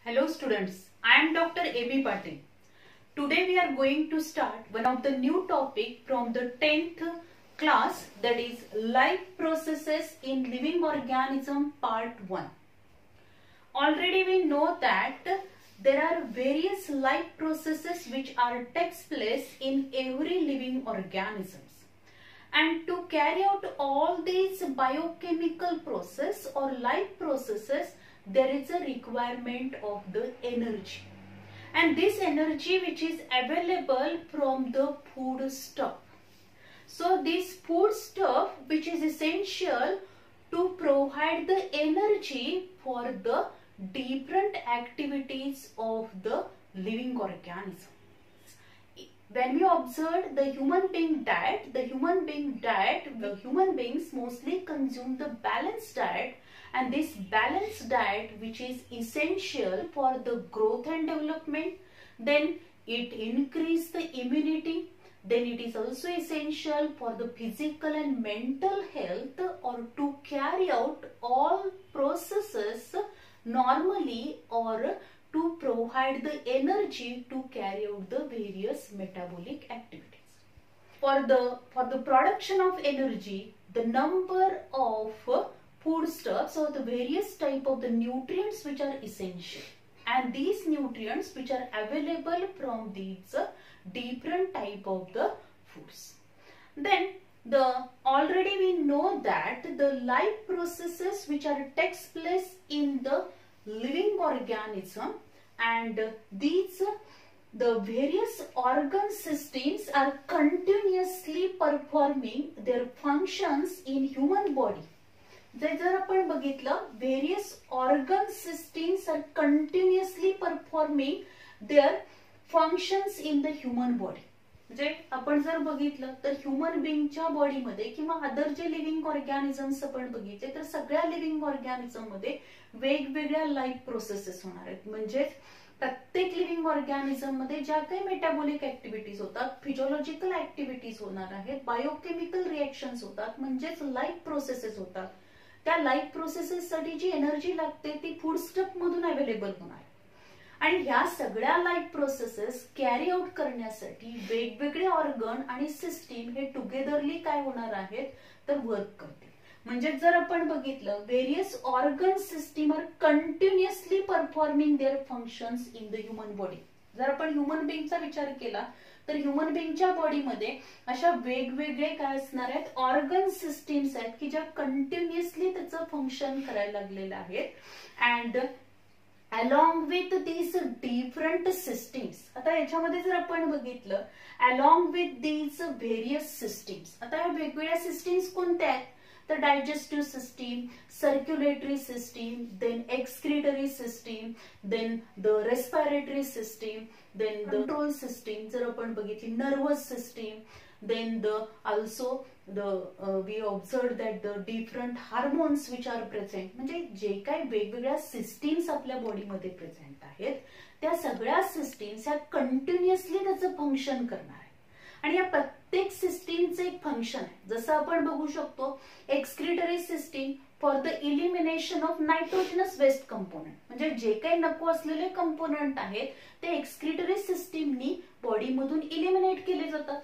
Hello students, I am Dr. A.B. Patil. Today we are going to start one of the new topic from the 10th class, that is life processes in living organism part 1. Already we know that there are various life processes which takes place in every living organisms. And to carry out all these biochemical process or life processes, there is a requirement of the energy, and this energy which is available from the food stuff. So this food stuff which is essential to provide the energy for the different activities of the living organism. When we observe the human being diet, the human beings mostly consume the balanced diet, and this balanced diet which is essential for the growth and development, then it increases the immunity, then it is also essential for the physical and mental health, or to carry out all processes normally, or to provide the energy to carry out the various metabolic activities. For the production of energy, the number of foodstuffs or the various type of the nutrients which are essential, and these nutrients which are available from these different type of the foods. Then already we know that the life processes which takes place in the living organism, and the various organ systems are continuously performing their functions in human body. जर आपण बघितलं, various organ systems are continuously performing their functions in the human body. म्हणजे आपण जर बघितलं तर human बीइंगच्या बॉडीमध्ये किंवा अदर जे लिव्हिंग ऑर्गॅनिझम्स आपण बघितले तर सगळ्या लिव्हिंग ऑर्गॅनिझम मध्ये वेगवेगळ्या लाईफ प्रोसेसेस होणार आहेत. म्हणजे प्रत्येक लिव्हिंग ऑर्गॅनिझम मध्ये ज्या काही मेटाबॉलिक ऍक्टिव्हिटीज होतात, फिजिओलॉजिकल ऍक्टिव्हिटीज होणार आहेत, बायोकेमिकल रिएक्शन्स होतात, म्हणजेच लाईफ प्रोसेसेस होतात. त्या लाईफ प्रोसेसेस साठी जी एनर्जी लागते ती फूड स्टफ मधून अवेलेबल होणार. आणि ह्या सगळ्या लाईफ प्रोसेसेस कॅरी आउट करण्यासाठी वेगवेगळे ऑर्गन आणि सिस्टीम हे टुगेदरली काय होणार आहेत तर वर्क करतील. म्हणजे जर आपण बघितलं, various organ system are continuously performing their functions in the human body. जर आपण ह्युमन बीइंगचा विचार केला तर ह्युमन बीइंगच्या बॉडीमध्ये अशा वेगवेगळे काय असणार आहेत, ऑर्गन सिस्टीम्स आहेत की ज्या कंटिन्युअसली त्याचं फंक्शन करायला लागलेलं आहेत. And along with these different systems, आता याच्यामध्ये जर आपण बघितलं, along with these various systems, आता या वेगवेगळ्या सिस्टीम्स कोणत्या आहेत तर digestive system, circulatory system, then excretory system, then the respiratory system, then the control system जर आपण बघितली, nervous system, then we observed that the different hormones which are present, म्हणजे जे काही वेगवेगळ्या सिस्टीम्स आपल्या बॉडीमध्ये प्रेझेंट आहेत त्या सगळ्या सिस्टीम्स ह्या कंटिन्युअसली त्याचं फंक्शन करणार आहे. आणि या प्रत्येक सिस्टीमचं एक फंक्शन आहे. जसं आपण बघू शकतो, excretory system for the elimination of nitrogenous waste component, म्हणजे जे काही नको असलेले कंपोनंट आहेत ते एक्सक्रीटरी सिस्टीमनी बॉडीमधून इलिमिनेट केले जातात.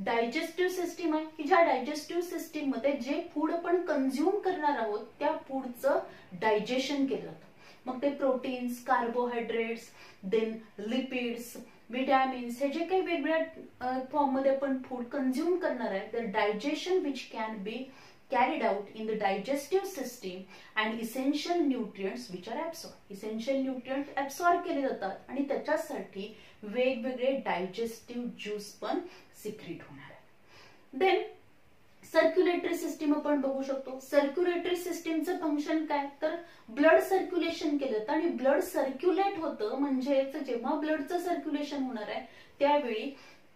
डायजेस्टिव्ह सिस्टीम आहे की ज्या डायजेस्टिव्ह सिस्टीम मध्ये जे फूड आपण कंझ्युम करणार आहोत त्या फूडचं डायजेशन केलं जातं. मग ते proteins, carbohydrates, then lipids, vitamins, हे जे काही वेगवेगळ्या फॉर्म मध्ये आपण फूड कंझ्युम करणार आहे तर digestion which can B carried out in the digestive system, and essential nutrients which are absorbed. Essential nutrients absorb केले जातात आणि त्याच्यासाठी वेगवेगळे डायजेस्टिव्ह ज्यूस पण सिक्रेट होणार आहे. देन सर्क्युलेटरी सिस्टीम आपण बघू शकतो. सर्क्युलेटरी सिस्टीमचं फंक्शन काय तर ब्लड सर्क्युलेशन केलं जातं, आणि ब्लड सर्क्युलेट होतं म्हणजेच जेव्हा ब्लडचं सर्क्युलेशन होणार आहे त्यावेळी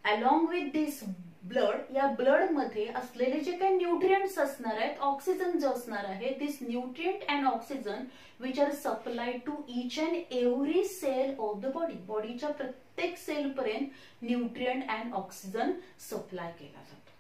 अलॉंग विथ दिस ब्लड, या ब्लड मध्ये असलेले जे काही न्यूट्रिएंट्स असणार आहेत, ऑक्सिजन जो असणार आहे, this nutrient and oxygen which are supply to each and every cell of the body. बॉडीच्या प्रत्येक सेल पर्यंत न्यूट्रिएंट अँड ऑक्सिजन सप्लाय केला जातो.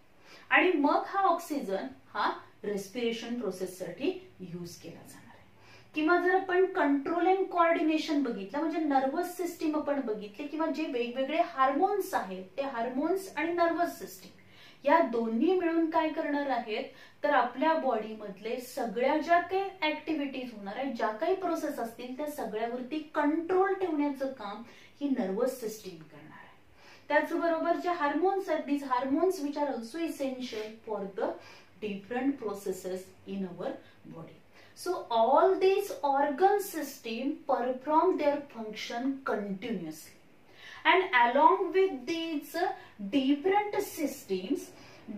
आणि मग हा ऑक्सिजन हा रेस्पिरेशन प्रोसेस साठी यूज केला जाणार आहे. किंवा जर आपण कंट्रोल अँड कोऑर्डिनेशन बघितलं म्हणजे नर्वस सिस्टीम आपण बघितले किंवा जे वेगवेगळे हार्मोन्स आहेत ते हार्मोन्स आणि नर्वस सिस्टीम या दोन्ही मिळून काय करणार आहेत तर आपल्या बॉडी मधले सगळ्या ज्या काही ऍक्टिव्हिटीज होणार आहेत ज्या काही प्रोसेस असतील त्या सगळ्यावरती कंट्रोल ठेवण्याचं काम ही नर्वस सिस्टीम करणार आहे. त्याचबरोबर जे हार्मोन्स आहेत these hormones which are also essential for the different processes in our body. So all these organ system perform their function continuously, and along with these different systems,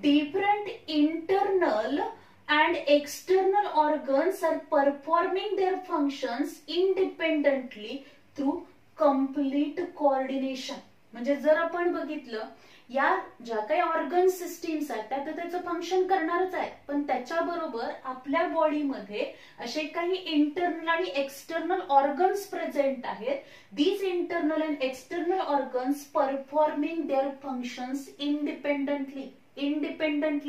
different internal and external organs are performing their functions independently through complete coordination. म्हणजे जर आपण बघितलं या ज्या काही organ systems आहेत त्या त्याचं फंक्शन करणारच आहे पण त्याच्याबरोबर आपल्या बॉडीमध्ये असे काही इंटरनल आणि एक्सटर्नल ऑर्गन्स प्रेझेंट आहेत. These internal and external organs performing their functions independently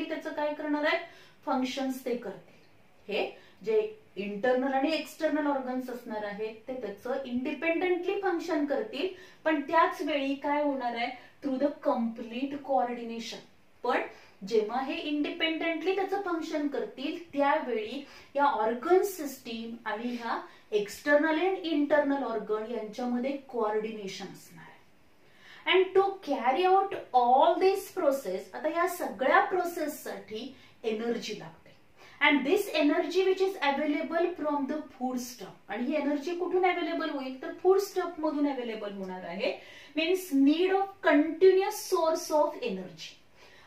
त्याचं काय करणार आहे फंक्शन्स ते करतील. हे जे इंटरनल आणि एक्सटर्नल ऑर्गन्स असणार आहेत ते त्याचं इंडिपेंडेंटली फंक्शन करतील पण त्याच वेळी काय होणार आहे थ्रू द कम्प्लीट कोऑर्डिनेशन. पण जेव्हा हे इंडिपेंडेंटली त्याचं फंक्शन करतील त्यावेळी या ऑर्गन सिस्टीम आणि ह्या एक्सटर्नल अँड इंटरनल ऑर्गन यांच्यामध्ये कोऑर्डिनेशन असणार आहे. And to carry out all this process आता या सगळ्या प्रोसेससाठी एनर्जी लागते. And this energy which is available from the food stuff आणि ही एनर्जी कुठून अवेलेबल होईल तर फूड स्टफ मधून अवेलेबल होणार आहे. Means need of continuous source of energy.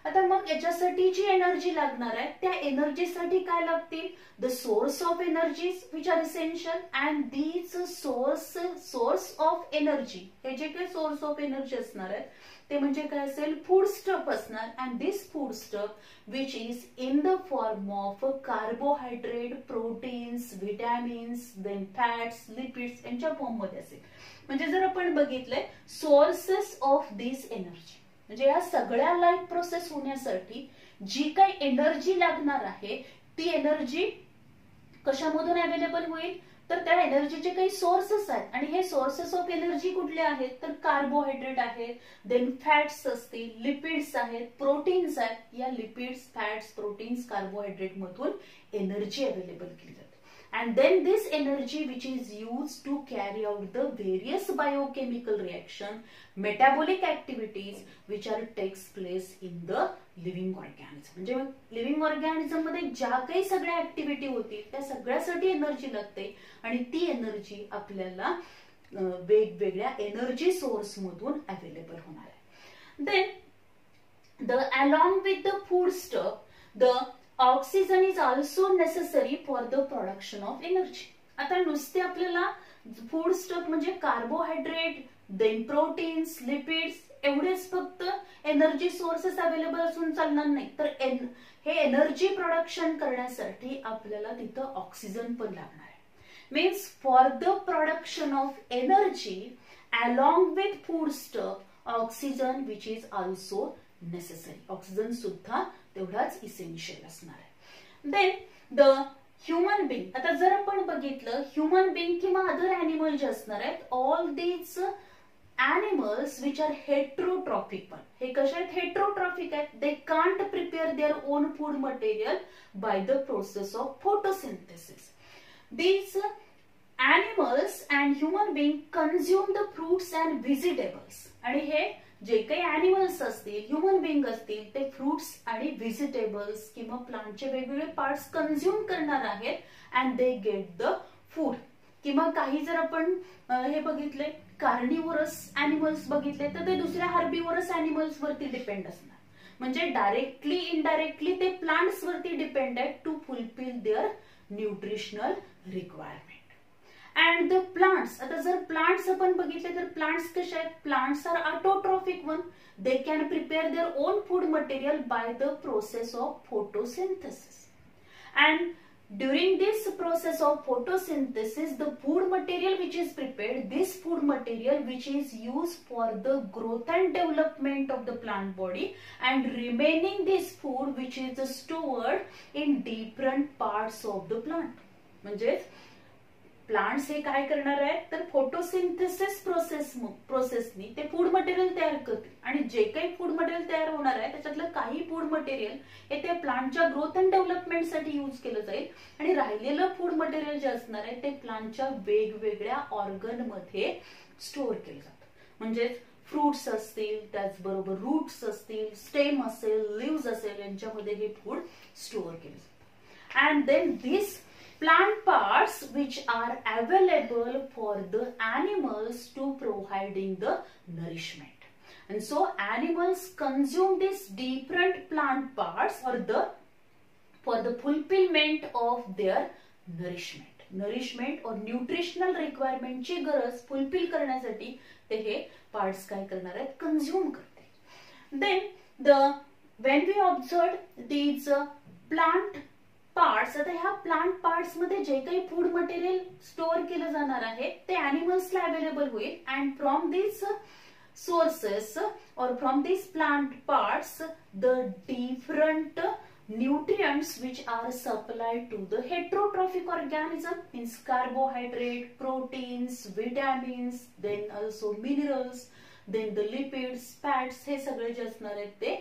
आता मग याच्यासाठी जी एनर्जी लागणार आहे त्या एनर्जीसाठी काय लागतील the source of energies which are essential and these source of energy हे जे काही सोर्स ऑफ एनर्जी असणार आहेत ते म्हणजे काय असेल फूड स्टफ असणार. And this food stuff which is in the form of carbohydrate proteins vitamins then fats lipids यांच्या फॉर्म मध्ये असेल. म्हणजे जर आपण बघितलंय सोर्सेस ऑफ दिस एनर्जी म्हणजे या सगळ्या लाईफ प्रोसेस होण्यासाठी जी काही एनर्जी लागणार आहे ती एनर्जी कशामधून अवेलेबल होईल तर त्या एनर्जीचे काही सोर्सेस आहेत आणि हे सोर्सेस ऑफ एनर्जी कुठले आहेत तर कार्बोहायड्रेट आहेत देन फॅट्स असतील लिपिड्स आहेत प्रोटीन्स आहेत. या लिपिड्स फॅट्स प्रोटीन्स कार्बोहायड्रेट मधून एनर्जी अवेलेबल केली जाते. And then this energy which is used to carry out the various biochemical reaction, metabolic activities which are takes place in the living organism. म्हणजे living organism मध्ये ज्या काही सगळ्या activity होतील त्या सगळ्यासाठी एनर्जी लागते आणि ती एनर्जी आपल्याला वेगवेगळ्या एनर्जी सोर्स मधून अवेलेबल होणार आहे. Then along with the food stuff the oxygen is also necessary for the production of energy. आता नुसते आपल्याला फूड स्टफ म्हणजे कार्बोहायड्रेट देन प्रोटीन्स लिपिड्स एवढेच फक्त एनर्जी सोर्सेस अवेलेबल असून चालणार नाही तर हे एनर्जी प्रोडक्शन करण्यासाठी आपल्याला तिथं ऑक्सिजन पण लागणार आहे. Means for the production of energy along with food stuff oxygen which is also necessary. Oxygen सुद्धा तेवढाच इसेन्शियल असणार आहे. देन द ह्युमन बिंग आता जर आपण बघितलं ह्युमन बिंग किंवा अदर अॅनिमल जे असणार आहेत all these animals which are heterotrophic. पण हे कसे आहेत हेट्रोट्रॉफिक आहेत. They can't prepare their own food material by the process of photosynthesis. These animals and human being consume the fruits and vegetables. आणि हे जे काही अॅनिमल्स असतील ह्युमन बिंग असतील ते फ्रुट्स आणि व्हेजिटेबल्स किंवा प्लांटचे वेगवेगळे पार्ट्स कन्झ्युम करणार आहेत and they get the food. किंवा काही जर आपण हे बघितले कार्निवोरस अॅनिमल्स बघितले तर ते दुसऱ्या हार्बिवोरस अॅनिमल्स वरती डिपेंड असणार. म्हणजे डायरेक्टली इनडायरेक्टली ते प्लांट्स वरती डिपेंड आहेत to fulfil their nutritional requirement. And the plants आता जर प्लांट्स आपण बघितले तर प्लांट्स कसे आहेत plants are autotrophic one. They can prepare their own food material by the process of photosynthesis. And during this process of photosynthesis the food material which is prepared this food material which is used for the growth and development of the plant body and remaining this food which is stored in different parts of the plant. म्हणजे plants हे काय करणार आहेत तर photosynthesis प्रोसेसनी ते food material तयार करतील आणि जे काही फूड मटेरियल तयार होणार आहे त्याच्यातलं काही फूड मटेरियल हे त्या प्लांटच्या ग्रोथ अँड डेव्हलपमेंटसाठी यूज केलं जाईल आणि राहिलेलं फूड मटेरियल जे असणार आहे ते प्लांटच्या वेगवेगळ्या ऑर्गन मध्ये स्टोअर केलं जातं. म्हणजेच फ्रुट्स असतील, त्याचबरोबर रूट्स असतील, स्टेम असेल, लिव्स असेल, यांच्यामध्ये हे फूड स्टोअर केलं जातं. And then this plant parts which are available for the animals to providing the nourishment. And so animals consume these different plant parts for the fulfillment of their nourishment or nutritional requirement ची गरज fulfil करण्यासाठी ते हे parts काय करणार आहेत consume करते. Then when we observed these plant parts, आता ह्या प्लांट पार्ट्स मध्ये जे काही फूड मटेरियल स्टोअर केलं जाणार आहे ते अॅनिमल्सला अवेलेबल होईल. अँड फ्रॉम दिस सोर्सेस और from this plant parts the different nutrients which are supplied to the heterotrophic organism means carbohydrate, proteins, vitamins, then also minerals, then the lipids, fats, हे सगळे जे असणार आहेत ते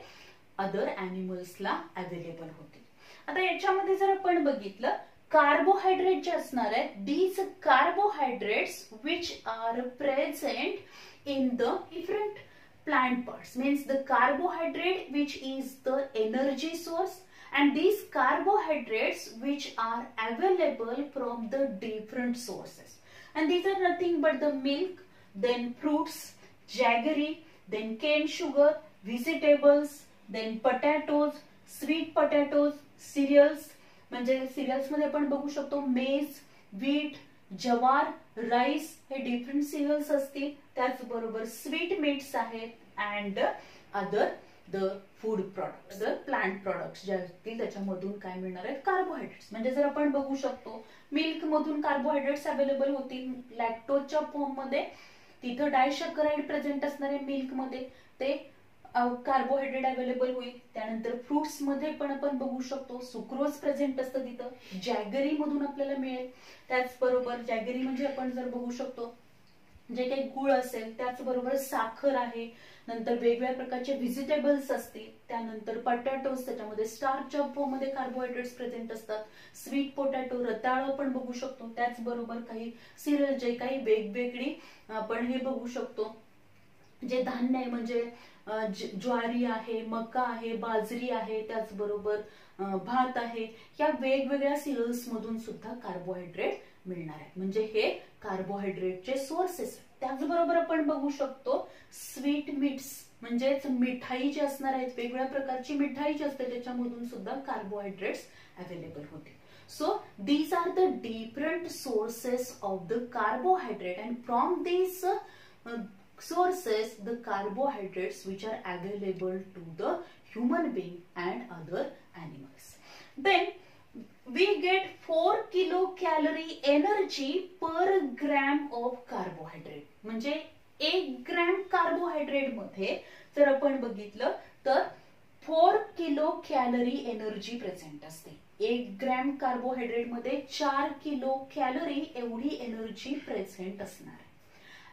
अदर अॅनिमल्सला अवेलेबल होतील. आता याच्यामध्ये जर आपण बघितलं कार्बोहायड्रेट जे असणार आहेत these carbohydrates which are present in the different plant parts means the carbohydrate which is the energy source and these carbohydrates which are available from the different sources and these are nothing but the milk, then fruits, jaggery, then cane sugar, vegetables, then potatoes, sweet potatoes, serials म्हणजे serials मध्ये आपण बघू शकतो मेज, wheat, जवार, rice हे different serials असतील. त्याचबरोबर स्वीट मीट्स आहेत and other the food products, the plant products जे असतील त्याच्यामधून काय मिळणार आहेत कार्बोहायड्रेट्स. म्हणजे जर आपण बघू शकतो मिल्क मधून कार्बोहायड्रेट्स अवेलेबल होतील लॅक्टोजच्या फॉर्म मध्ये, तिथं डायशर्कराइड प्रेझेंट असणार आहे मिल्क मध्ये ते कार्बोहायड्रेट अवेलेबल होईल. त्यानंतर फ्रुट्स मध्ये पण आपण बघू शकतो सुक्रोज प्रेझेंट असतं तिथं, जॅगरी मधून आपल्याला मिळेल. त्याचबरोबर जॅगरी म्हणजे आपण जर बघू शकतो जे काही गुळ असेल, त्याचबरोबर साखर आहे, नंतर वेगवेगळ्या प्रकारचे व्हेजिटेबल्स असतील, त्यानंतर पोटॅटोज त्याच्यामध्ये स्टार्चच्या फॉर्म मध्ये कार्बोहायड्रेट्स प्रेझेंट असतात, स्वीट पोटॅटो रताळ आपण बघू शकतो. त्याचबरोबर काही सिरियल जे काही वेगवेगळी आपण हे बघू शकतो जे धान्य आहे म्हणजे ज्वारी आहे, मका आहे, बाजरी आहे, त्याचबरोबर भात आहे, या वेगवेगळ्या सिरियल्स मधून सुद्धा कार्बोहायड्रेट मिळणार आहे. म्हणजे हे कार्बोहायड्रेटचे सोर्सेस. त्याचबरोबर आपण बघू शकतो स्वीट मीट्स म्हणजेच मिठाई जी असणार आहेत, वेगवेगळ्या प्रकारची मिठाई जी असते त्याच्यामधून सुद्धा कार्बोहायड्रेट्स अवेलेबल होते. So these are the different sources of the carbohydrate and from this sources the carbohydrates which are available to the human being and other animals. Then we get 4 kilocalorie energy per gram of carbohydrate. म्हणजे 1 gram carbohydrate मध्ये जर आपण बघितलं तर 4 kilo calorie energy present असते. 1 gram carbohydrate मध्ये 4 kilo calorie एवढी energy present असणार आहे.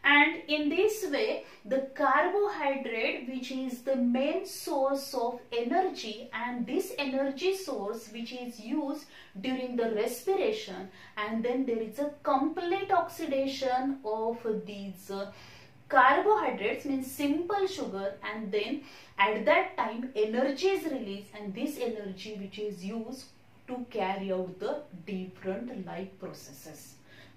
And in this way the carbohydrate which is the main source of energy and this energy source which is used during the respiration and then there is a complete oxidation of these carbohydrates means simple sugar and then at that time energy is released and this energy which is used to carry out the different life processes.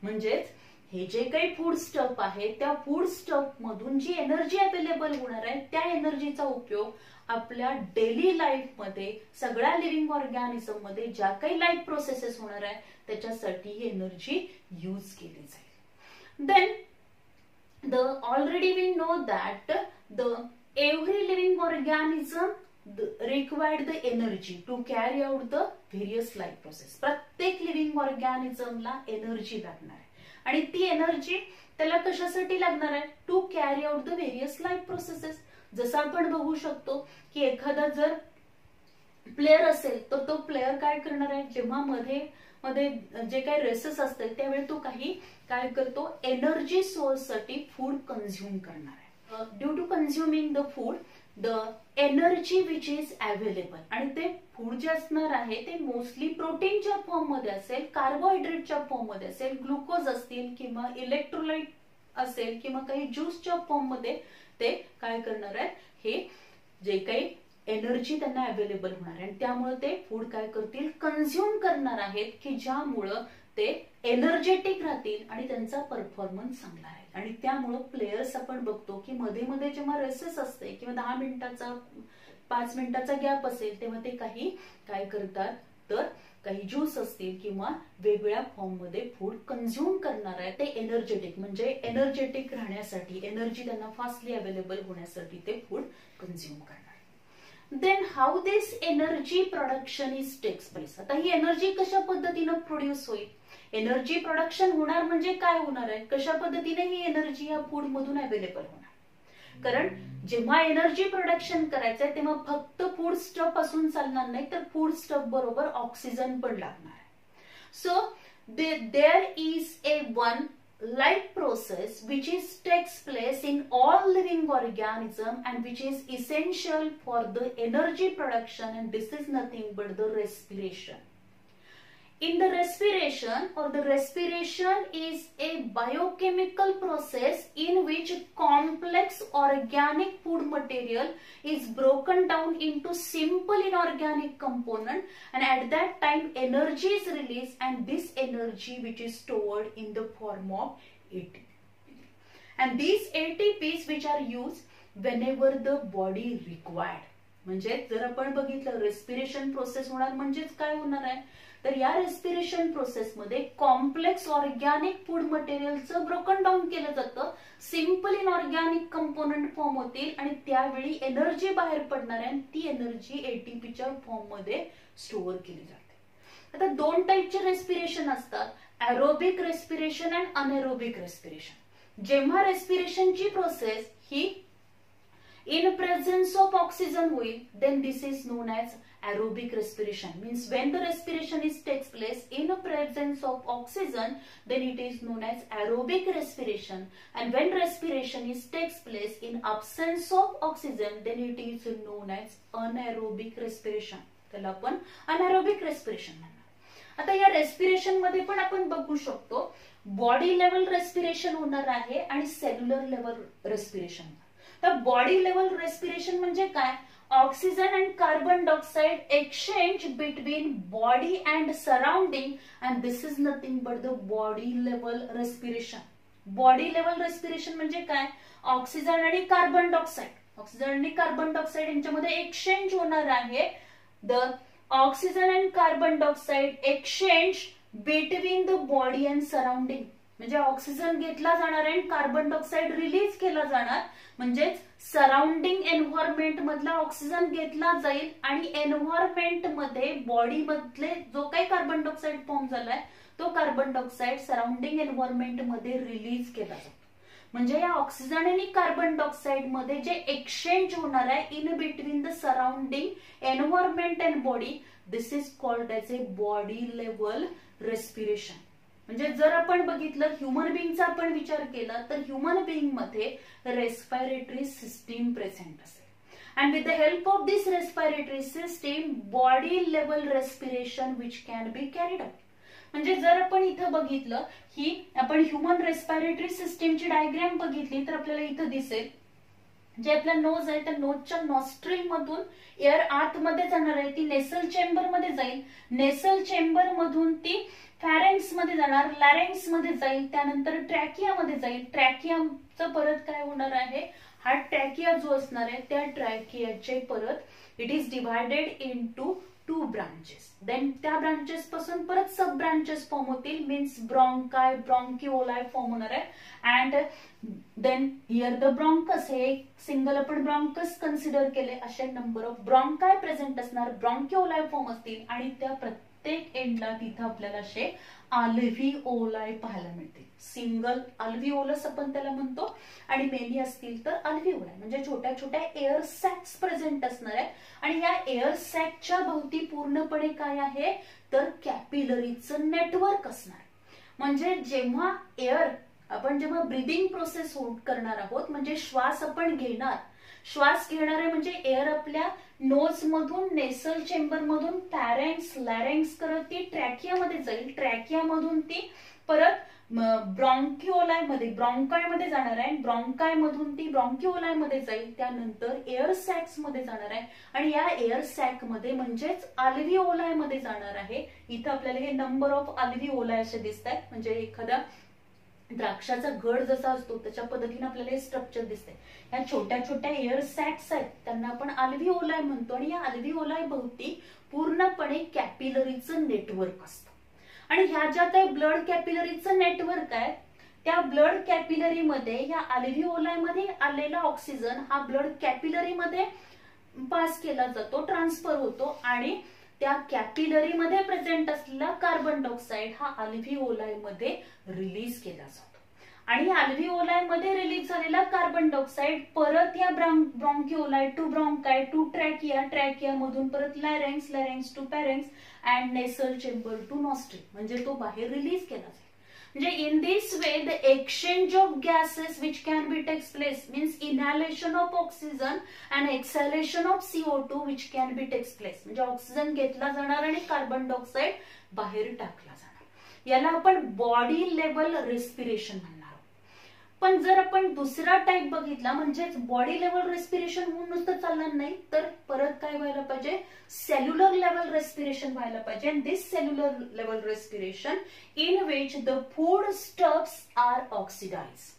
म्हणजेच हे जे काही food stuff आहे त्या food stuff मधून जी energy available होणार आहे त्या एनर्जीचा उपयोग आपल्या डेली लाईफ मध्ये सगळ्या लिव्हिंग ऑर्गॅनिझम मध्ये ज्या काही लाईफ प्रोसेसेस होणार आहे त्याच्यासाठी ही एनर्जी यूज केली जाईल. Then already we know that every living organism required the energy to carry out the various life process. प्रत्येक लिव्हिंग ऑर्गॅनिझमला एनर्जी लागणार आहे आणि ती एनर्जी त्याला कशासाठी लागणार आहे to carry out the various life processes. जसं आपण बघू शकतो की एखादा जर प्लेयर असेल तर तो प्लेयर काय करणार आहे जेव्हा मध्ये मध्ये जे काही रेसेस असतात त्यावेळी तो काही काय करतो, एनर्जी सोर्स साठी फूड कंझ्युम करणार आहे. Due to consuming the food the energy which is available, आणि ते फूड जे असणार आहे ते मोस्टली प्रोटीनच्या फॉर्म मध्ये असेल, कार्बोहायड्रेटच्या फॉर्म मध्ये असेल, ग्लुकोज असतील किंवा इलेक्ट्रोलाइट असेल किंवा काही ज्यूसच्या फॉर्म मध्ये ते काय करणार आहेत, हे जे काही एनर्जी त्यांना अवेलेबल होणार आहे आणि त्यामुळे ते फूड काय करतील, कंझ्युम करणार आहेत, की ज्यामुळं ते एनर्जेटिक राहतील आणि त्यांचा परफॉर्मन्स चांगला राहील. आणि त्यामुळे प्लेयर्स आपण बघतो की मध्ये मध्ये जेव्हा रेसेस असते किंवा 10 मिनिटाचा 5 मिनिटाचा गॅप असेल तेव्हा ते काही काय करतात, तर काही ज्यूस असतील किंवा वेगवेगळ्या फॉर्म मध्ये फूड कंझ्युम करणार आहे. ते एनर्जेटिक म्हणजे एनर्जेटिक राहण्यासाठी, एनर्जी त्यांना फास्टली अवेलेबल होण्यासाठी ते फूड कंझ्युम करणार. Then how this energy production is takes place. आता ही एनर्जी कशा पद्धतीने प्रोड्यूस होईल, एनर्जी प्रोडक्शन होणार म्हणजे काय होणार आहे, कशा पद्धतीने ही एनर्जी या फूड मधून अवेलेबल होणार. कारण जेव्हा एनर्जी प्रोडक्शन करायचंय तेव्हा फक्त फूड स्टफ असून चालणार नाही, तर फूड स्टफ बरोबर ऑक्सिजन पण लागणार आहे. So there is a one life process which is takes place in all living organism and which is essential for the energy production, and this is nothing but the respiration. In the respiration, or the respiration is a biochemical process in which complex organic food material is broken down into simple inorganic component, and at that time energy is released, and this energy which is stored in the form of ATP. And these ATPs which are used whenever the body required. म्हणजे जर आपण बघितलं respiration process होणार म्हणजेच काय होणार आहे, तर या रेस्पिरेशन प्रोसेस मध्ये कॉम्प्लेक्स ऑर्गॅनिक फूड मटेरियलचं ब्रोकन डाऊन केलं जातं, सिंपल इनऑर्गॅनिक कंपोनंट फॉर्म होतील आणि त्यावेळी एनर्जी बाहेर पडणार आहे आणि ती एनर्जी एटीपीच्या फॉर्म मध्ये स्टोअर केली जाते. आता दोन टाईपचे रेस्पिरेशन असतात, एरोबिक रेस्पिरेशन आणि अनएरोबिक रेस्पिरेशन. जेव्हा रेस्पिरेशनची प्रोसेस ही in presence of oxygen होईल, then this is known as aerobic respiration. Means when the respiration is takes place in the presence of oxygen, then it is known as aerobic respiration. And when respiration is takes place in absence of oxygen, then it is known as anaerobic respiration. त्याला आपण anaerobic respiration म्हणणार. आता या respiration मध्ये पण आपण बघू शकतो बॉडी लेवल रेस्पिरेशन होणार आहे आणि सेल्युलर लेवल रेस्पिरेशन. तर बॉडी लेवल रेस्पिरेशन म्हणजे काय, oxygen and carbon dioxide exchange between body and surrounding, and this is nothing but the body level respiration. Body level respiration म्हणजे काय, ऑक्सिजन आणि carbon dioxide, oxygen आणि carbon dioxide यांच्यामध्ये exchange होणार आहे. The oxygen and carbon dioxide exchange between the body and surrounding. म्हणजे oxygen घेतला जाणार आहे आणि कार्बन डायऑक्साइड रिलीज केला जाणार, म्हणजेच सराउंडिंग एन्व्हायरमेंट मधला ऑक्सिजन घेतला जाईल आणि एन्व्हायरमेंट मध्ये बॉडी मधले जो काही कार्बन डायऑक्साइड फॉर्म झालाय तो कार्बन डायऑक्साइड सराउंडिंग एन्व्हायरमेंट मध्ये रिलीज केला जातो. म्हणजे या ऑक्सिजन आणि कार्बन डायऑक्साइड मध्ये जे एक्सचेंज होणार आहे in between the surrounding environment and body, this is called as a body level respiration. म्हणजे जर आपण बघितलं ह्युमन बिंगचा आपण विचार केला तर ह्युमन बिंग मध्ये रेस्पिरेटरी सिस्टीम प्रेझेंट असेल, and with the help of this respiratory system body level respiration which can B carried out. म्हणजे जर आपण इथं बघितलं ही आपण ह्युमन रेस्पिरेटरी सिस्टीमची डायग्राम बघितली तर आपल्याला इथं दिसेल जे आपला नोज आहे त्या नोजच्या नॉस्ट्रिल मधून एअर आतमध्ये जाणार आहे, ती नेसल चेंबर मध्ये जाईल, नेसल चेंबर मधून ती फॅरेंक्स मध्ये जाणार, लॅरेंक्स मध्ये जाईल, त्यानंतर ट्रॅकिया मध्ये जाईल. ट्रॅकियाचं परत काय होणार आहे, हा ट्रॅकिया जो असणार आहे त्या ट्रॅकियाचे परत it is divided into 2 branches. Then त्या ब्रांचेस पासून परत सब ब्रांचेस फॉर्म होतील, मीन्स ब्रॉन्काय, ब्रॉन्क्युओलाय फॉर्म होणार आहे. And then here the bronchus, हे एक सिंगल आपण ब्रॉन्कस कन्सिडर केले, असे नंबर ऑफ ब्रॉन्काय प्रेझेंट असणार, ब्रॉन्क्युओलाय फॉर्म असतील आणि त्या प्रत्येक एंडला तिथं आपल्याला असे अल्व्हिओलाय पाहायला मिळतील. सिंगल अल्व्हिओलस आपण त्याला म्हणतो आणि मेनी असतील तर अल्व्हिओलाय, म्हणजे छोट्या छोट्या एअर सॅक्स प्रेझेंट असणार आहे. आणि या एअर सॅकच्या भोवती पूर्णपणे काय आहे तर कॅपिलरीचं नेटवर्क असणार. म्हणजे जेव्हा एअर आपण जेव्हा ब्रीदिंग प्रोसेस करणार आहोत, म्हणजे श्वास आपण घेणार, श्वास घेणारे म्हणजे एअर आपल्या नोज मधून नेसल चेंबर मधून पॅरेंक्स लॅरेंक्स करत ती ट्रॅकियामध्ये जाईल, ट्रॅकियामधून ती परत ब्रॉन्किओलायमध्ये ब्रॉन्कायमध्ये जाणार आहे, ब्रॉन्कायमधून ती ब्रॉन्किओलायमध्ये जाईल, त्यानंतर एअर सॅक्स मध्ये जाणार आहे आणि या एअर सॅक मध्ये म्हणजेच अल्व्हिओलायमध्ये जाणार आहे. इथं आपल्याला हे नंबर ऑफ अल्व्हिओलाय असे दिसत आहेत. म्हणजे एखादा द्राक्षाचा घड जसा असतो त्याच्या पद्धतीने आपल्याला हे स्ट्रक्चर दिसते. या छोट्या छोट्या एअर सॅक्स आहेत, त्यांना आपण अल्व्हिओलाय म्हणतो आणि या अल्व्हिओलाय भोवती पूर्णपणे कॅपिलरीचं नेटवर्क असतं. आणि ह्या ज्या काही ब्लड कॅपिलरीचं नेटवर्क आहे, त्या ब्लड कॅपिलरी मध्ये या अल्व्हिओलाय मध्ये आलेला ऑक्सिजन हा ब्लड कॅपिलरी मध्ये पास केला जातो, ट्रान्सफर होतो आणि त्या कॅपिलरी मध्ये प्रेझेंट असलेला कार्बन डायऑक्साइड हा अल्व्हिओलाय मध्ये रिलीज केला जातो. आणि अल्व्हिओलाय मध्ये रिलीज झालेला कार्बन डायऑक्साइड परत या bronchioli to bronchi to trachea, trachea मधून परत larynx, larynx to pharynx and nasal chamber to nostril, म्हणजे तो बाहेर रिलीज केला जाईल. म्हणजे in this way the exchange of gases which can be takes place means inhalation of oxygen and exhalation of CO2 which can be takes place. म्हणजे oxygen घेतला जाणार आणि कार्बन डायऑक्साइड बाहेर टाकला जाणार. याला आपण बॉडी लेवल रेस्पिरेशन म्हणणार. पण जर आपण दुसरा टाइप बघितला म्हणजेच बॉडी लेवल रेस्पिरेशन होऊन नुसतं चालणार नाही, तर परत काय व्हायला पाहिजे, सेल्युलर लेवल रेस्पिरेशन व्हायला पाहिजे. And this cellular level respiration in which the food stuffs are oxidise.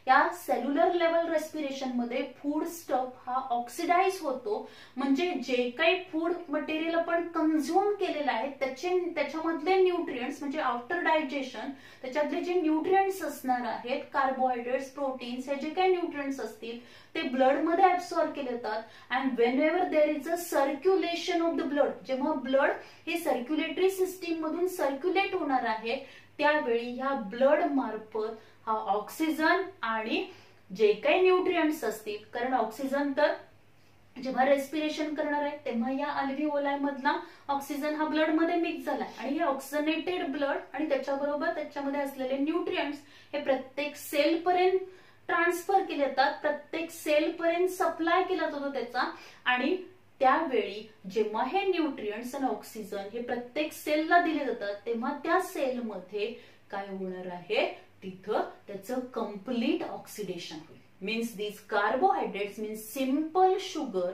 या सेल्युलर लेवल रेस्पिरेशन मध्ये फूड स्टफ हा ऑक्सिडाइज होतो. म्हणजे जे काही फूड मटेरियल आपण कन्झ्युम केलेलं आहे त्याच्यामधले न्यूट्रिएंट्स म्हणजे आफ्टर डायजेशन त्याच्यातले जे न्यूट्रिएंट्स असणार आहेत, कार्बोहायड्रेट्स, प्रोटीन्स, हे जे काही न्यूट्रिएंट्स असतील ते ब्लड मध्ये ऍब्सॉर्ब केले जातात. And Wien ever there is a circulation of the blood, जेव्हा ब्लड हे सर्क्युलेटरी सिस्टीम मधून सर्क्युलेट होणार आहे त्यावेळी ह्या ब्लड मार्फत हा ऑक्सिजन आणि जे काही न्यूट्रिएंट्स असतील, कारण ऑक्सिजन तर जेव्हा रेस्पिरेशन करणार आहे तेव्हा या अल्व्हिओलाय मधला ऑक्सिजन हा ब्लड मध्ये मिक्स झालाय आणि हे ऑक्सिजनेटेड ब्लड आणि त्याच्याबरोबर त्याच्यामध्ये असलेले न्यूट्रिएंट्स हे प्रत्येक सेल पर्यंत ट्रान्सफर केले जातात, प्रत्येक सेल पर्यंत सप्लाय केला जातो त्याचा. आणि त्यावेळी जेव्हा हे न्यूट्रिएंट्स आणि ऑक्सिजन हे प्रत्येक सेलला दिले जातात तेव्हा त्या सेलमध्ये काय होणार आहे, तिथं त्याचं कम्प्लीट ऑक्सिडेशन होईल. मीन्स दिस कार्बोहायड्रेट्स मीन्स सिंपल शुगर,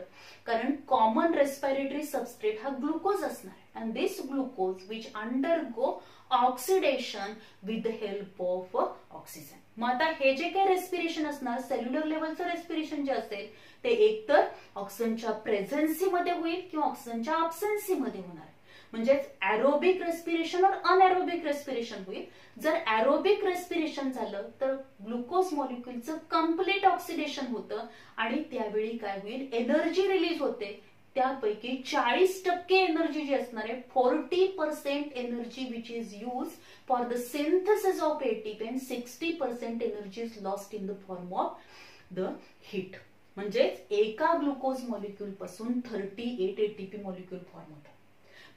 कारण कॉमन रेस्पिरेटरी सबस्ट्रेट हा ग्लुकोज असणार आहे. And this glucose which undergo oxidation with the help of oxygen. मग आता हे जे काही रेस्पिरेशन असणार, सेल्युलर लेवलचं रेस्पिरेशन जे असेल ते एकतर ऑक्सिजनच्या प्रेझेन्सीमध्ये होईल किंवा ऑक्सिजनच्या अब्सेन्सीमध्ये होणार. म्हणजेच एरोबिक रेस्पिरेशन और अनएरोबिक रेस्पिरेशन होईल. जर एरोबिक रेस्पिरेशन झालं तर ग्लुकोज मॉलिक्युलचं कम्प्लीट ऑक्सिडेशन होतं आणि त्यावेळी काय होईल, एनर्जी रिलीज होते. त्यापैकी 40% एनर्जी जी असणार आहे, 40% energy which is use for the synthesis of ATP and 60% energy is lost in the form of the heat. म्हणजेच एका ग्लुकोज मॉलिक्युल पासून 38 ATP मॉलिक्युल फॉर्म होतात.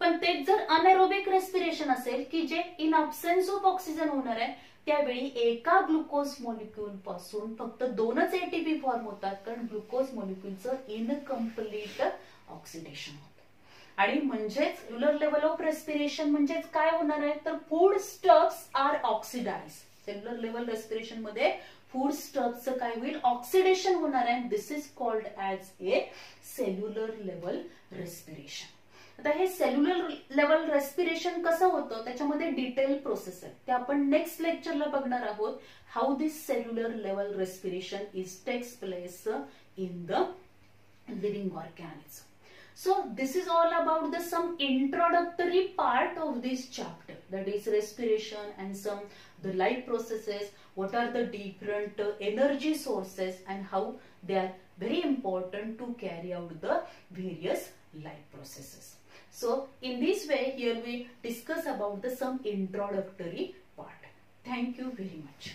पण तेच जर अनएरोबिक रेस्पिरेशन असेल की जे इन अब्सेन्स ऑफ ऑक्सिजन होणार आहे त्यावेळी एका ग्लुकोज मॉलिक्युल पासून फक्त 2च ATP फॉर्म होतात, कारण ग्लुकोज मॉलिक्युलचं इनकम्प्लीट ऑक्सिडेशन होतं. आणि म्हणजेच सेल्युलर लेवल ऑफ रेस्पिरेशन म्हणजेच काय होणार आहे, तर food stuffs are oxidise. Cellular level respiration मध्ये फूड स्टफ्सचं काय होईल, ऑक्सिडेशन होणार आहे. This is called as a cellular level respiration. आता हे सेल्युलर लेवल रेस्पिरेशन कसं होतं त्याच्यामध्ये डिटेल प्रोसेस आहे, ते आपण नेक्स्ट लेक्चरला बघणार आहोत. How this cellular level respiration is takes place in the living organism. So this is all about the some introductory part of this chapter, that is respiration and some the life processes, what are the different energy sources and how they are very important to carry out the various life processes. So in this way here we discuss about the some introductory part. Thank you very much.